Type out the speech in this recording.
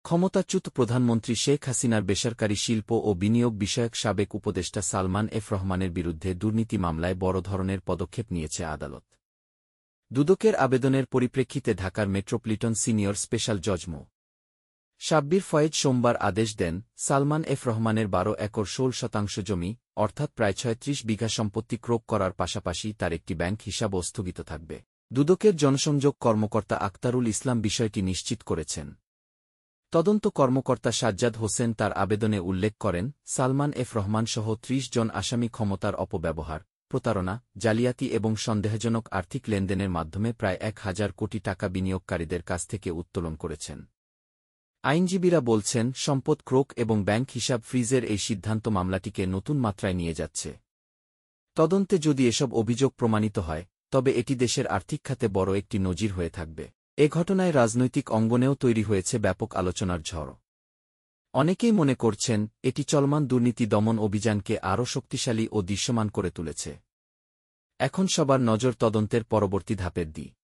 ক্ষমতাচ্যুত প্রধানমন্ত্রী শেখ হাসিনার বেসরকারি শিল্প ও বিনিয়োগ বিষয়ক সাবেক উপদেষ্টা সালমান এফ রহমানের বিরুদ্ধে দুর্নীতি মামলায় বড় ধরনের পদক্ষেপ নিয়েছে আদালত। দুদকের আবেদনের পরিপ্রেক্ষিতে ঢাকার মেট্রোপলিটন সিনিয়র স্পেশাল জজ মো. শাব্বির ফয়েজ সোমবার আদেশ দেন, সালমান এফ রহমানের ১২ একর ১৬% জমি, অর্থাৎ প্রায় ৩৬ বিঘা সম্পত্তি ক্রোক করার পাশাপাশি তার একটি ব্যাংক হিসাবও স্থগিত থাকবে। দুদকের জনসংযোগ কর্মকর্তা আক্তারুল ইসলাম বিষয়টি নিশ্চিত করেছেন। তদন্ত কর্মকর্তা সাজ্জাদ হোসেন তার আবেদনে উল্লেখ করেন, সালমান এফ রহমানসহ ৩০ জন আসামি ক্ষমতার অপব্যবহার, প্রতারণা, জালিয়াতি এবং সন্দেহজনক আর্থিক লেনদেনের মাধ্যমে প্রায় ১,০০০ কোটি টাকা বিনিয়োগকারীদের কাছ থেকে উত্তোলন করেছেন। আইনজীবীরা বলছেন, সম্পদ ক্রোক এবং ব্যাংক হিসাব ফ্রিজের এই সিদ্ধান্ত মামলাটিকে নতুন মাত্রায় নিয়ে যাচ্ছে। তদন্তে যদি এসব অভিযোগ প্রমাণিত হয়, তবে এটি দেশের আর্থিক খাতে বড় একটি নজির হয়ে থাকবে। এ ঘটনায় রাজনৈতিক অঙ্গনেও তৈরি হয়েছে ব্যাপক আলোচনার ঝড়। অনেকেই মনে করছেন, এটি চলমান দুর্নীতি দমন অভিযানকে আরও শক্তিশালী ও দৃশ্যমান করে তুলেছে। এখন সবার নজর তদন্তের পরবর্তী ধাপের দিকে।